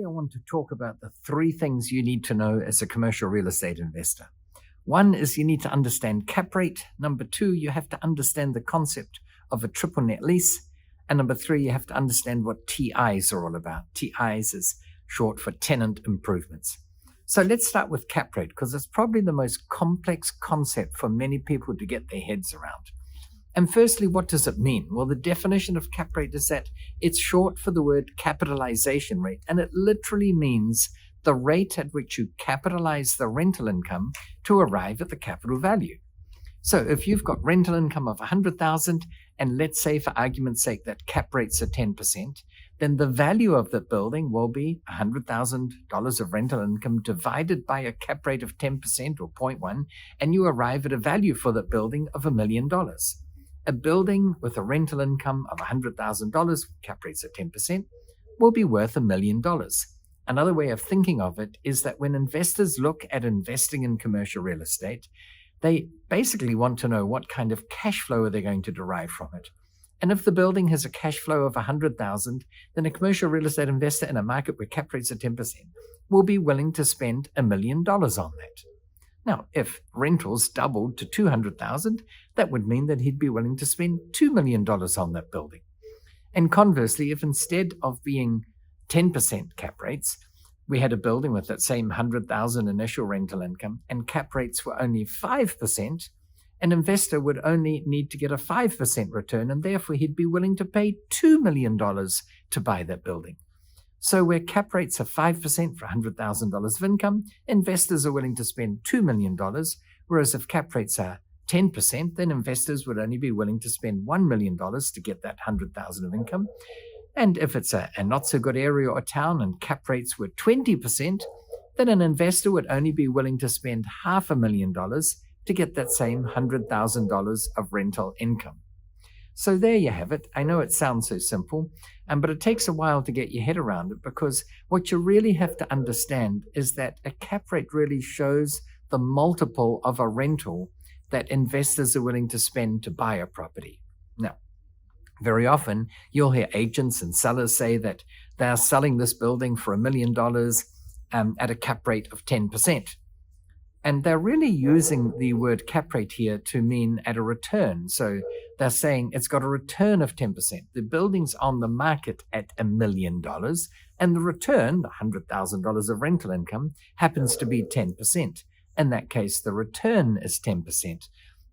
I want to talk about the three things you need to know as a commercial real estate investor. One is you need to understand cap rate. Number two, you have to understand the concept of a triple net lease. And number three, you have to understand what TIs are all about. TIs is short for tenant improvements. So let's start with cap rate, because it's probably the most complex concept for many people to get their heads around. And firstly, what does it mean? Well, the definition of cap rate is that it's short for the word capitalization rate, and it literally means the rate at which you capitalize the rental income to arrive at the capital value. So if you've got rental income of $100,000, and let's say for argument's sake that cap rates are 10%, then the value of the building will be $100,000 of rental income divided by a cap rate of 10% or 0.1, and you arrive at a value for that building of $1 million. A building with a rental income of $100,000, cap rates at 10%, will be worth $1 million. Another way of thinking of it is that when investors look at investing in commercial real estate, they basically want to know what kind of cash flow are they going to derive from it. And if the building has a cash flow of $100,000, then a commercial real estate investor in a market where cap rates are 10% will be willing to spend $1 million on that. Now, if rentals doubled to $200,000, that would mean that he'd be willing to spend $2 million on that building. And conversely, if instead of being 10% cap rates, we had a building with that same $100,000 initial rental income and cap rates were only 5%, an investor would only need to get a 5% return, and therefore he'd be willing to pay $2 million to buy that building. So where cap rates are 5% for $100,000 of income, investors are willing to spend $2 million, whereas if cap rates are 10%, then investors would only be willing to spend $1 million to get that $100,000 of income. And if it's a not so good area or town and cap rates were 20%, then an investor would only be willing to spend $500,000 to get that same $100,000 of rental income. So there you have it. I know it sounds so simple, but it takes a while to get your head around it, because what you really have to understand is that a cap rate really shows the multiple of a rental that investors are willing to spend to buy a property. Now, very often you'll hear agents and sellers say that they are selling this building for $1 million at a cap rate of 10%. And they're really using the word cap rate here to mean at a return. So they're saying it's got a return of 10%. The building's on the market at $1 million, and the return, the $100,000 of rental income, happens to be 10%. In that case, the return is 10%.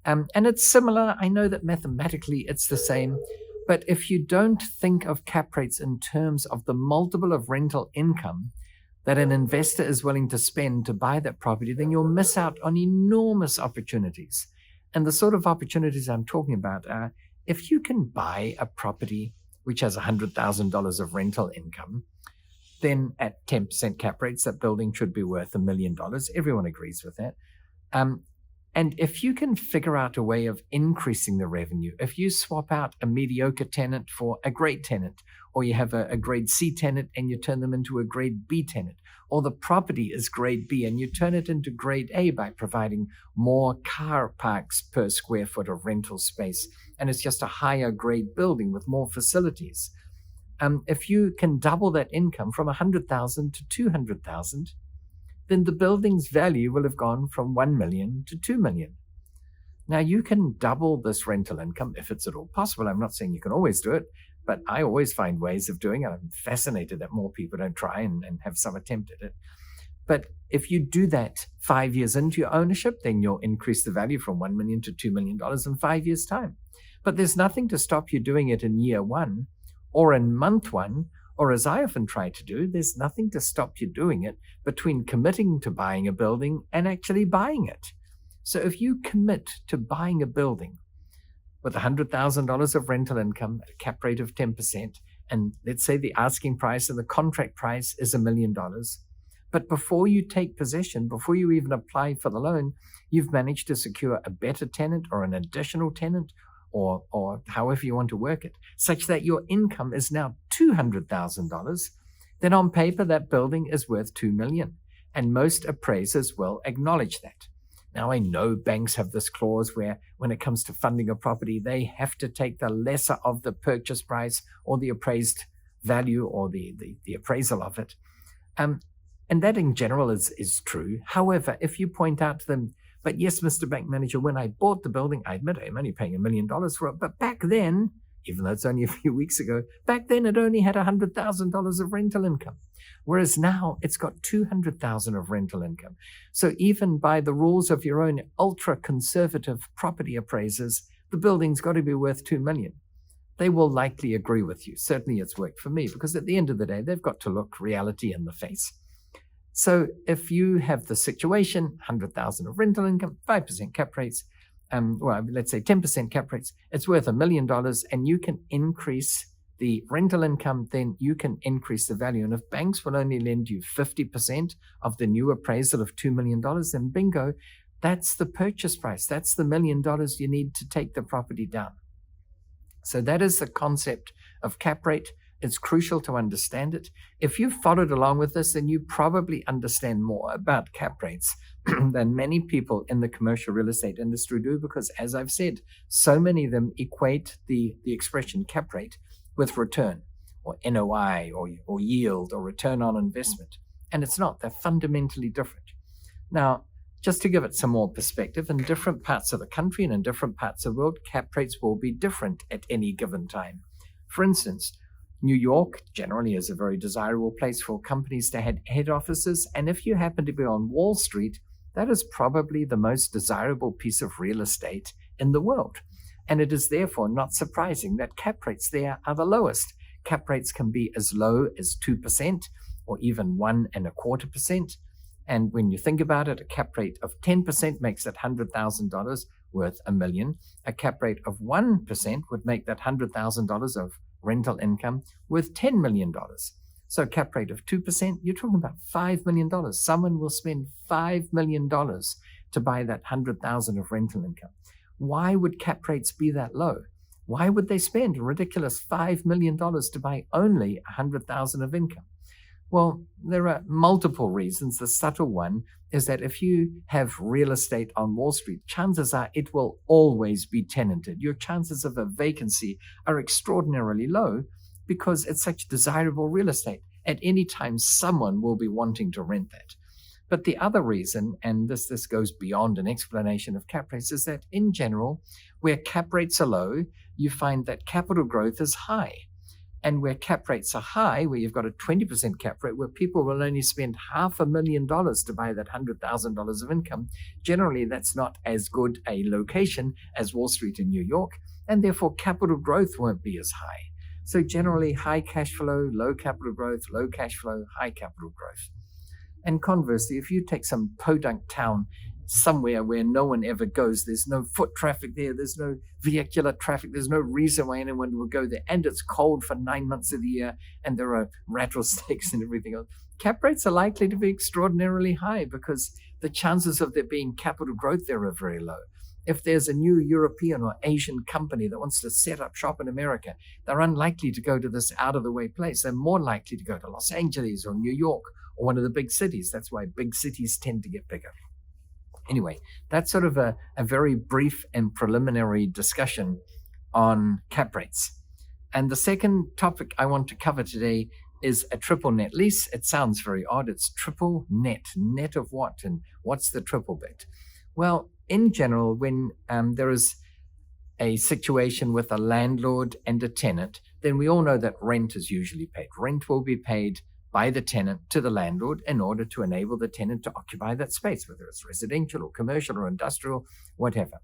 And it's similar. I know that mathematically it's the same, but if you don't think of cap rates in terms of the multiple of rental income that an investor is willing to spend to buy that property, then you'll miss out on enormous opportunities. And the sort of opportunities I'm talking about are, if you can buy a property which has $100,000 of rental income, then at 10% cap rates, that building should be worth $1 million. Everyone agrees with that. And if you can figure out a way of increasing the revenue, if you swap out a mediocre tenant for a great tenant, or you have a grade C tenant and you turn them into a grade B tenant, or the property is grade B and you turn it into grade A by providing more car parks per square foot of rental space, and it's just a higher grade building with more facilities. If you can double that income from $100,000 to $200,000, then the building's value will have gone from $1 million to $2 million. Now, you can double this rental income if it's at all possible. I'm not saying you can always do it, but I always find ways of doing it. I'm fascinated that more people don't try and have some attempt at it. But if you do that 5 years into your ownership, then you'll increase the value from $1 million to $2 million in 5 years' time. But there's nothing to stop you doing it in year one or in month one, or as I often try to do, there's nothing to stop you doing it between committing to buying a building and actually buying it. So if you commit to buying a building with $100,000 of rental income at a cap rate of 10%, and let's say the asking price and the contract price is $1 million, but before you take possession, before you even apply for the loan, you've managed to secure a better tenant or an additional tenant, or however you want to work it, such that your income is now $200,000, then on paper that building is worth $2 million, and most appraisers will acknowledge that. Now, I know banks have this clause where when it comes to funding a property, they have to take the lesser of the purchase price or the appraised value or the appraisal of it. And that in general is true. However, if you point out to them, but yes, Mr. Bank Manager, when I bought the building, I admit I'm only paying $1 million for it. But back then, even though it's only a few weeks ago, back then it only had $100,000 of rental income. Whereas now it's got $200,000 of rental income. So even by the rules of your own ultra-conservative property appraisers, the building's got to be worth $2 million. They will likely agree with you. Certainly it's worked for me, because at the end of the day, they've got to look reality in the face. So if you have the situation, 100,000 of rental income, 5% cap rates, well, let's say 10% cap rates, it's worth $1 million, and you can increase the rental income, then you can increase the value. And if banks will only lend you 50% of the new appraisal of $2 million, then bingo, that's the purchase price. That's the $1 million you need to take the property down. So that is the concept of cap rate. It's crucial to understand it. If you've followed along with this, then you probably understand more about cap rates than many people in the commercial real estate industry do, because as I've said, so many of them equate the expression cap rate with return, or NOI, or yield, or return on investment. And it's not. They're fundamentally different. Now, just to give it some more perspective, in different parts of the country and in different parts of the world, cap rates will be different at any given time. For instance, New York generally is a very desirable place for companies to have head offices, and if you happen to be on Wall Street, that is probably the most desirable piece of real estate in the world. And it is therefore not surprising that cap rates there are the lowest. Cap rates can be as low as 2% or even 1.25%. And when you think about it, a cap rate of 10% makes that $100,000 worth $1 million. A cap rate of 1% would make that $100,000 of rental income worth $10 million. So a cap rate of 2%, you're talking about $5 million. Someone will spend $5 million to buy that $100,000 of rental income. Why would cap rates be that low? Why would they spend a ridiculous $5 million to buy only $100,000 of income? Well, there are multiple reasons. The subtle one is that if you have real estate on Wall Street, chances are it will always be tenanted. Your chances of a vacancy are extraordinarily low because it's such desirable real estate. At any time, someone will be wanting to rent that. But the other reason, and this goes beyond an explanation of cap rates, is that in general, where cap rates are low, you find that capital growth is high. And where cap rates are high, where you've got a 20% cap rate, where people will only spend $500,000 to buy that $100,000 of income, generally that's not as good a location as Wall Street in New York, and therefore capital growth won't be as high. So generally high cash flow, low capital growth, low cash flow, high capital growth. And conversely, if you take some podunk town somewhere where no one ever goes, there's no foot traffic there, there's no vehicular traffic, there's no reason why anyone will go there, and it's cold for 9 months of the year, and there are rattlesnakes and everything else, cap rates are likely to be extraordinarily high because the chances of there being capital growth there are very low. If there's a new European or Asian company that wants to set up shop in America, they're unlikely to go to this out-of-the-way place. They're more likely to go to Los Angeles or New York or one of the big cities. That's why big cities tend to get bigger. Anyway, that's sort of a very brief and preliminary discussion on cap rates. And the second topic I want to cover today is a triple net lease. It sounds very odd. It's triple net. Net of what? And what's the triple bit? Well, in general, when there is a situation with a landlord and a tenant, then we all know that rent is usually paid. Rent will be paid by the tenant to the landlord in order to enable the tenant to occupy that space, whether it's residential or commercial or industrial, whatever.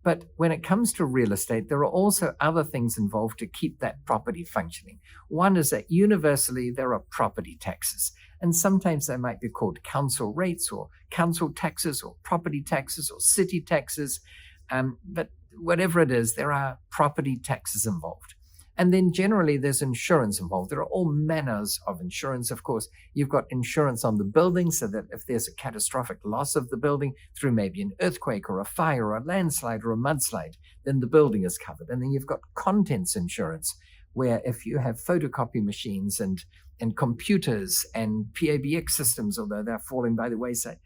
But when it comes to real estate, there are also other things involved to keep that property functioning. One is that universally there are property taxes, and sometimes they might be called council rates or council taxes or property taxes or city taxes. But whatever it is, there are property taxes involved. And then generally there's insurance involved. There are all manners of insurance. Of course, you've got insurance on the building so that if there's a catastrophic loss of the building through maybe an earthquake or a fire or a landslide or a mudslide, then the building is covered. And then you've got contents insurance, where if you have photocopy machines and computers and PABX systems, although they're falling by the wayside,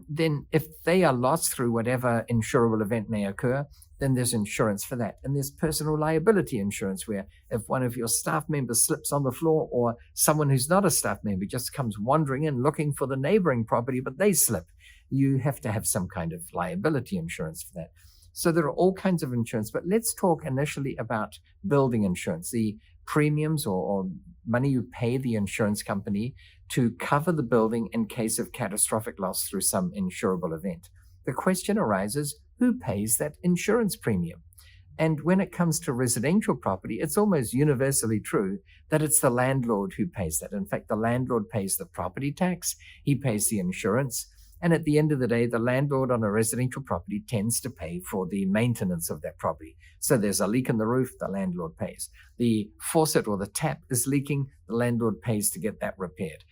then if they are lost through whatever insurable event may occur, then there's insurance for that. And there's personal liability insurance, where if one of your staff members slips on the floor, or someone who's not a staff member just comes wandering in looking for the neighboring property, but they slip, you have to have some kind of liability insurance for that. So there are all kinds of insurance, but let's talk initially about building insurance, the premiums or money you pay the insurance company to cover the building in case of catastrophic loss through some insurable event. The question arises, who pays that insurance premium? And when it comes to residential property, it's almost universally true that it's the landlord who pays that. In fact, the landlord pays the property tax, he pays the insurance, and at the end of the day, the landlord on a residential property tends to pay for the maintenance of that property. So there's a leak in the roof, the landlord pays. The faucet or the tap is leaking, the landlord pays to get that repaired.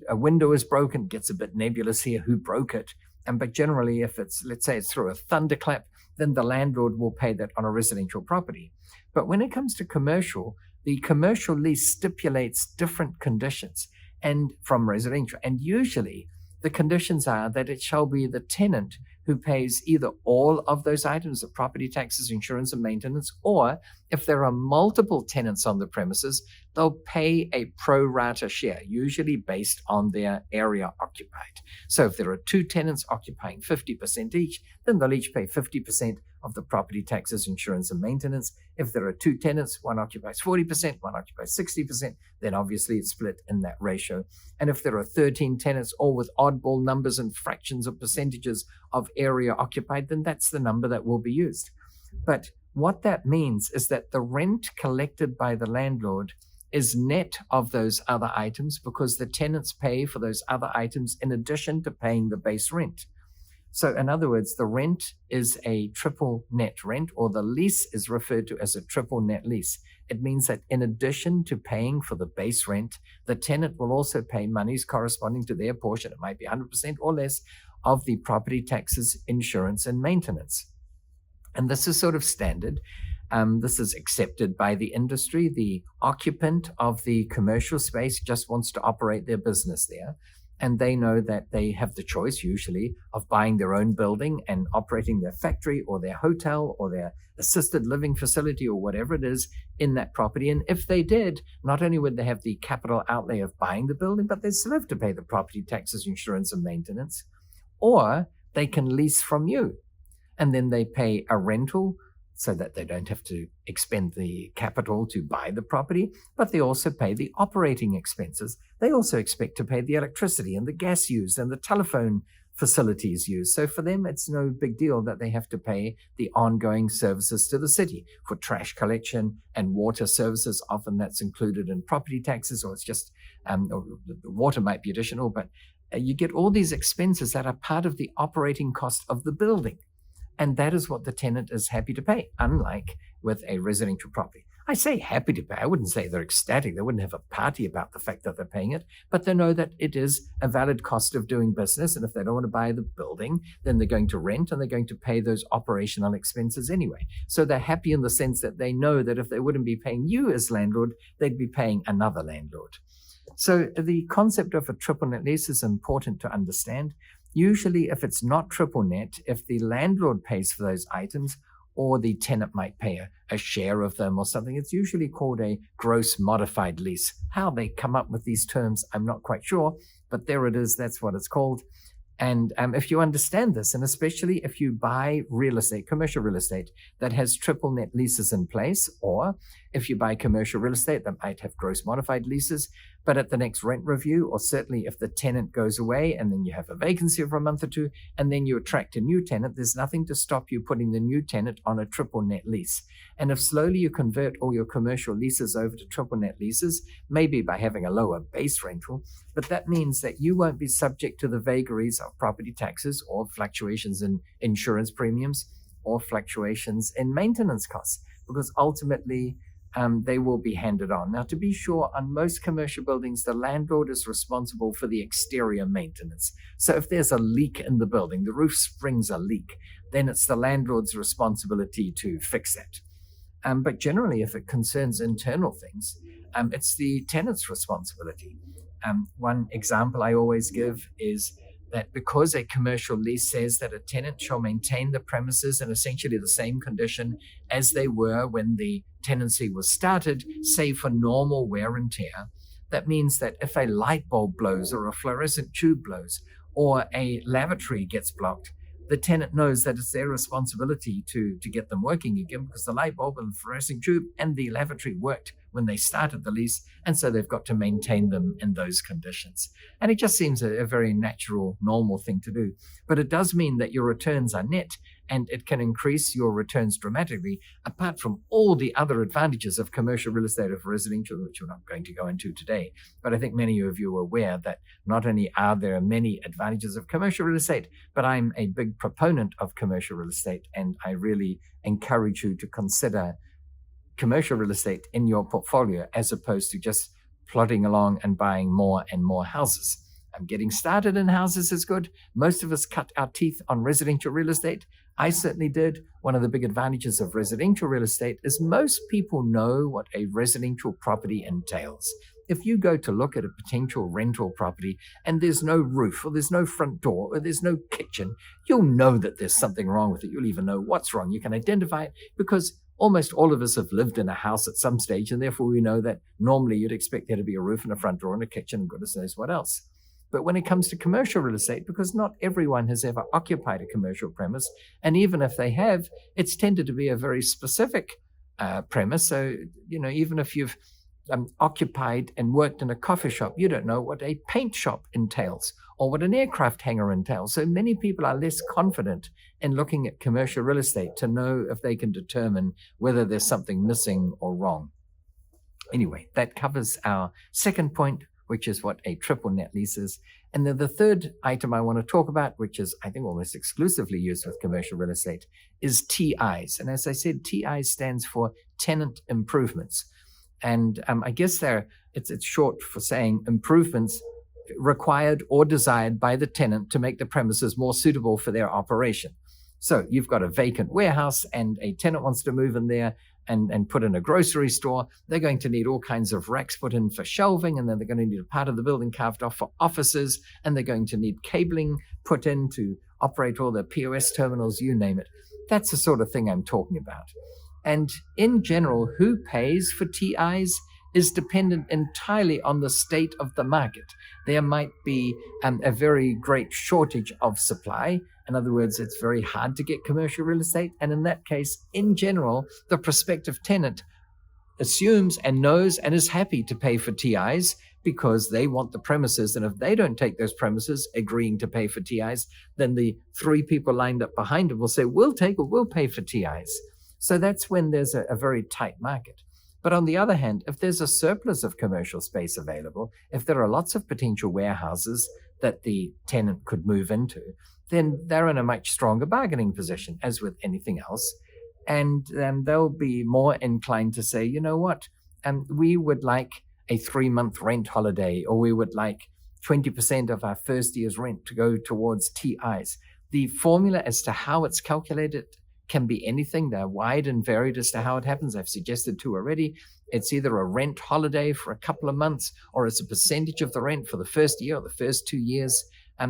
A window is broken, gets a bit nebulous here, who broke it? But generally, if it's, let's say it's through a thunderclap, then the landlord will pay that on a residential property. But when it comes to commercial, the commercial lease stipulates different conditions and from residential. And usually the conditions are that it shall be the tenant who pays either all of those items, the property taxes, insurance, and maintenance, or if there are multiple tenants on the premises, they'll pay a pro rata share, usually based on their area occupied. So if there are two tenants occupying 50% each, then they'll each pay 50% of the property taxes, insurance, and maintenance. If there are two tenants, one occupies 40%, one occupies 60%, then obviously it's split in that ratio. And if there are 13 tenants, all with oddball numbers and fractions of percentages of area occupied, then that's the number that will be used. But what that means is that the rent collected by the landlord is net of those other items, because the tenants pay for those other items in addition to paying the base rent. So in other words, the rent is a triple net rent, or the lease is referred to as a triple net lease. It means that in addition to paying for the base rent, the tenant will also pay monies corresponding to their portion, it might be 100% or less, of the property taxes, insurance, and maintenance. And this is sort of standard. This is accepted by the industry. The occupant of the commercial space just wants to operate their business there. And they know that they have the choice, usually, of buying their own building and operating their factory or their hotel or their assisted living facility or whatever it is in that property. And if they did, not only would they have the capital outlay of buying the building, but they'd still have to pay the property taxes, insurance, and maintenance. Or they can lease from you, and then they pay a rental so that they don't have to expend the capital to buy the property, but they also pay the operating expenses. They also expect to pay the electricity and the gas used and the telephone facilities used. So for them, it's no big deal that they have to pay the ongoing services to the city for trash collection and water services. Often that's included in property taxes, or it's just, or the water might be additional, but you get all these expenses that are part of the operating cost of the building. And that is what the tenant is happy to pay, unlike with a residential property. I say happy to pay. I wouldn't say they're ecstatic. They wouldn't have a party about the fact that they're paying it, but they know that it is a valid cost of doing business. And if they don't want to buy the building, then they're going to rent and they're going to pay those operational expenses anyway. So they're happy in the sense that they know that if they wouldn't be paying you as landlord, they'd be paying another landlord. So the concept of a triple net lease is important to understand. Usually, if it's not triple net, if the landlord pays for those items, or the tenant might pay a share of them or something, it's usually called a gross modified lease. How they come up with these terms, I'm not quite sure, but there it is, that's what it's called. And if you understand this, and especially if you buy real estate, commercial real estate that has triple net leases in place, or if you buy commercial real estate that might have gross modified leases, but at the next rent review, or certainly if the tenant goes away and then you have a vacancy for a month or two, and then you attract a new tenant, there's nothing to stop you putting the new tenant on a triple net lease. And if slowly you convert all your commercial leases over to triple net leases, maybe by having a lower base rental, but that means that you won't be subject to the vagaries of property taxes or fluctuations in insurance premiums or fluctuations in maintenance costs, because ultimately they will be handed on. Now, to be sure, on most commercial buildings, the landlord is responsible for the exterior maintenance. So if there's a leak in the building, the roof springs a leak, then it's the landlord's responsibility to fix that. But generally, if it concerns internal things, it's the tenant's responsibility. One example I always give is that because a commercial lease says that a tenant shall maintain the premises in essentially the same condition as they were when the tenancy was started, save for normal wear and tear, that means that if a light bulb blows or a fluorescent tube blows or a lavatory gets blocked, the tenant knows that it's their responsibility to get them working again, because the light bulb and the fluorescent tube and the lavatory worked when they started the lease, and so they've got to maintain them in those conditions. And it just seems a very natural, normal thing to do. But it does mean that your returns are net, and it can increase your returns dramatically, apart from all the other advantages of commercial real estate over residential, which we're not going to go into today. But I think many of you are aware that not only are there many advantages of commercial real estate, but I'm a big proponent of commercial real estate, and I really encourage you to consider commercial real estate in your portfolio as opposed to just plodding along and buying more and more houses. Getting started in houses is good. Most of us cut our teeth on residential real estate. I certainly did. One of the big advantages of residential real estate is most people know what a residential property entails. If you go to look at a potential rental property and there's no roof or there's no front door or there's no kitchen, you'll know that there's something wrong with it. You'll even know what's wrong. You can identify it because almost all of us have lived in a house at some stage, and therefore we know that normally you'd expect there to be a roof and a front door and a kitchen and goodness knows what else. But when it comes to commercial real estate, because not everyone has ever occupied a commercial premise, and even if they have, it's tended to be a very specific premise. So, even if you've occupied and worked in a coffee shop, you don't know what a paint shop entails or what an aircraft hangar entails. So many people are less confident in looking at commercial real estate to know if they can determine whether there's something missing or wrong. Anyway, that covers our second point, which is what a triple net lease is. And then the third item I want to talk about, which is, I think, almost exclusively used with commercial real estate, is TIs. And as I said, TI stands for tenant improvements. And I guess it's short for saying improvements required or desired by the tenant to make the premises more suitable for their operation. So you've got a vacant warehouse and a tenant wants to move in there and put in a grocery store. They're going to need all kinds of racks put in for shelving, and then they're going to need a part of the building carved off for offices, and they're going to need cabling put in to operate all the POS terminals, you name it. That's the sort of thing I'm talking about. And in general, who pays for TIs is dependent entirely on the state of the market. There might be a very great shortage of supply. In other words, it's very hard to get commercial real estate. And in that case, in general, the prospective tenant assumes and knows and is happy to pay for TIs because they want the premises. And if they don't take those premises agreeing to pay for TIs, then the three people lined up behind them will say, we'll take or we'll pay for TIs. So that's when there's a very tight market. But on the other hand, if there's a surplus of commercial space available, if there are lots of potential warehouses that the tenant could move into, then they're in a much stronger bargaining position, as with anything else. And they'll be more inclined to say, you know what, we would like a 3-month rent holiday, or we would like 20% of our first year's rent to go towards TIs. The formula as to how it's calculated can be anything. They're wide and varied as to how it happens. I've suggested 2 already. It's either a rent holiday for a couple of months, or it's a percentage of the rent for the first year or the first 2 years.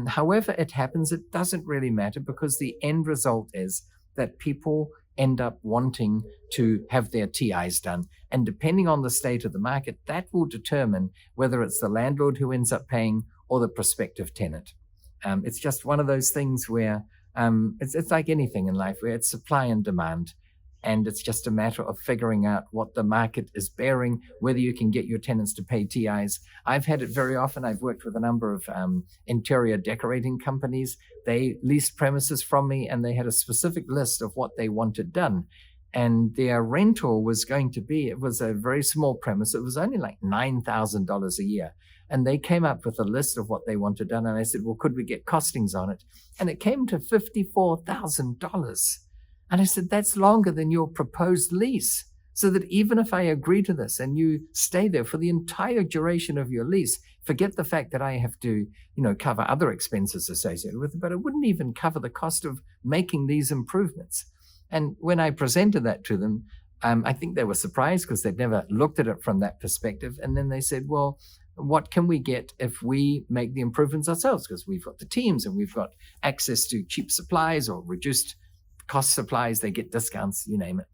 However it happens, it doesn't really matter, because the end result is that people end up wanting to have their TIs done. And depending on the state of the market, that will determine whether it's the landlord who ends up paying or the prospective tenant. It's just one of those things where it's like anything in life, where it's supply and demand. And it's just a matter of figuring out what the market is bearing, whether you can get your tenants to pay TIs. I've had it very often. I've worked with a number of interior decorating companies. They leased premises from me, and they had a specific list of what they wanted done. And their rental was going to be, it was a very small premise. It was only like $9,000 a year. And they came up with a list of what they wanted done. And I said, well, could we get costings on it? And it came to $54,000. And I said, that's longer than your proposed lease. So that even if I agree to this and you stay there for the entire duration of your lease, forget the fact that I have to, cover other expenses associated with it, but it wouldn't even cover the cost of making these improvements. And when I presented that to them, I think they were surprised because they'd never looked at it from that perspective. And then they said, well, what can we get if we make the improvements ourselves? Because we've got the teams and we've got access to cheap supplies or reduced cost supplies. They get discounts, you name it.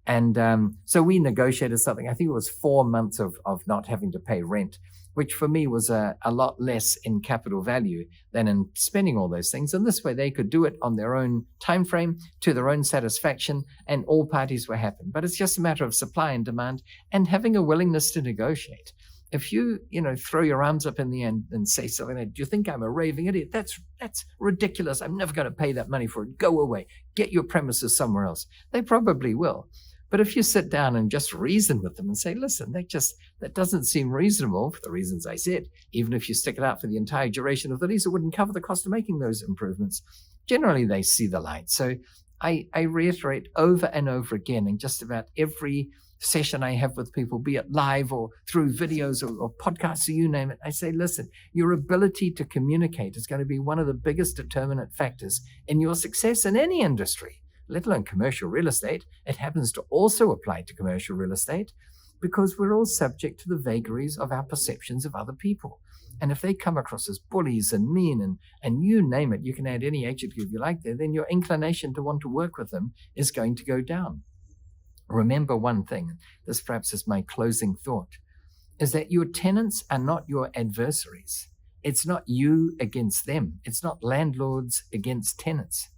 And so we negotiated something. I think it was 4 months of not having to pay rent, which for me was a lot less in capital value than in spending all those things. And this way they could do it on their own time frame to their own satisfaction, and all parties were happy. But it's just a matter of supply and demand and having a willingness to negotiate. If you throw your arms up in the end and say something like, do you think I'm a raving idiot? That's ridiculous. I'm never going to pay that money for it. Go away. Get your premises somewhere else. They probably will. But if you sit down and just reason with them and say, listen, that doesn't seem reasonable for the reasons I said, even if you stick it out for the entire duration of the lease, it wouldn't cover the cost of making those improvements. Generally, they see the light. So I reiterate over and over again in just about every session I have with people, be it live or through videos or podcasts or you name it, I say, listen, your ability to communicate is going to be one of the biggest determinant factors in your success in any industry, let alone commercial real estate. It happens to also apply to commercial real estate because we're all subject to the vagaries of our perceptions of other people. And if they come across as bullies and mean and you name it, you can add any adjective you like there, then your inclination to want to work with them is going to go down. Remember one thing, this perhaps is my closing thought, is that your tenants are not your adversaries. It's not you against them. It's not landlords against tenants.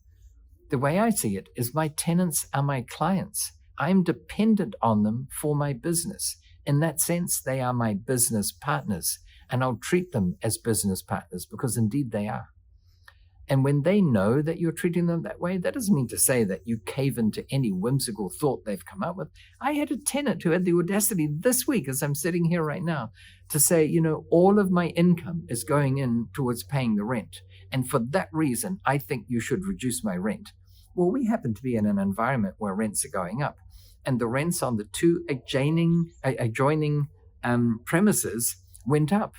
The way I see it is my tenants are my clients. I'm dependent on them for my business. In that sense, they are my business partners, and I'll treat them as business partners because indeed they are. And when they know that you're treating them that way, that doesn't mean to say that you cave into any whimsical thought they've come up with. I had a tenant who had the audacity this week, as I'm sitting here right now, to say, all of my income is going in towards paying the rent. And for that reason, I think you should reduce my rent. Well, we happen to be in an environment where rents are going up. And the rents on the two adjoining premises went up.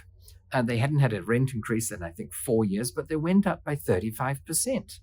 They hadn't had a rent increase in, I think, 4 years, but they went up by 35%.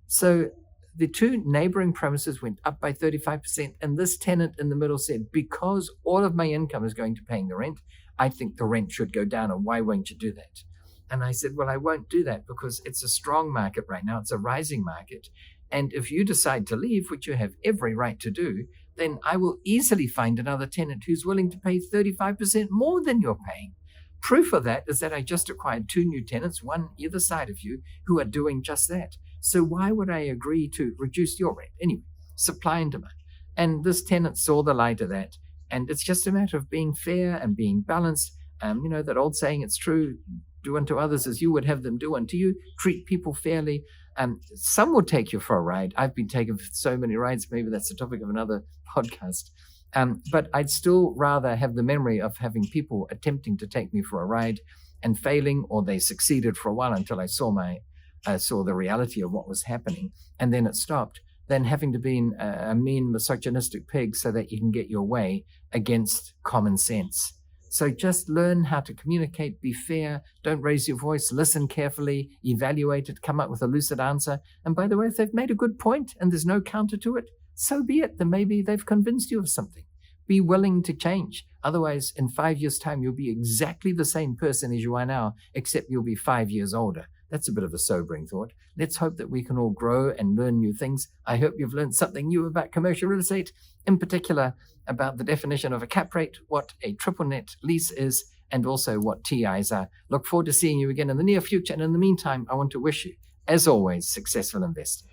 So the two neighboring premises went up by 35%. And this tenant in the middle said, because all of my income is going to paying the rent, I think the rent should go down. And why won't you do that? And I said, well, I won't do that because it's a strong market right now. It's a rising market. And if you decide to leave, which you have every right to do, then I will easily find another tenant who's willing to pay 35% more than you're paying. Proof of that is that I just acquired 2 new tenants, one either side of you, who are doing just that. So why would I agree to reduce your rent? Anyway, supply and demand. And this tenant saw the light of that. And it's just a matter of being fair and being balanced. That old saying, it's true, do unto others as you would have them do unto you. Treat people fairly. Some will take you for a ride. I've been taken for so many rides. Maybe that's the topic of another podcast. But I'd still rather have the memory of having people attempting to take me for a ride and failing, or they succeeded for a while until I saw the reality of what was happening, and then it stopped, than having to be a mean, misogynistic pig so that you can get your way against common sense. So just learn how to communicate, be fair, don't raise your voice, listen carefully, evaluate it, come up with a lucid answer. And by the way, if they've made a good point and there's no counter to it, so be it. Then maybe they've convinced you of something. Be willing to change. Otherwise, in 5 years' time, you'll be exactly the same person as you are now, except you'll be 5 years older. That's a bit of a sobering thought. Let's hope that we can all grow and learn new things. I hope you've learned something new about commercial real estate, in particular about the definition of a cap rate, what a triple net lease is, and also what TIs are. Look forward to seeing you again in the near future. And in the meantime, I want to wish you, as always, successful investing.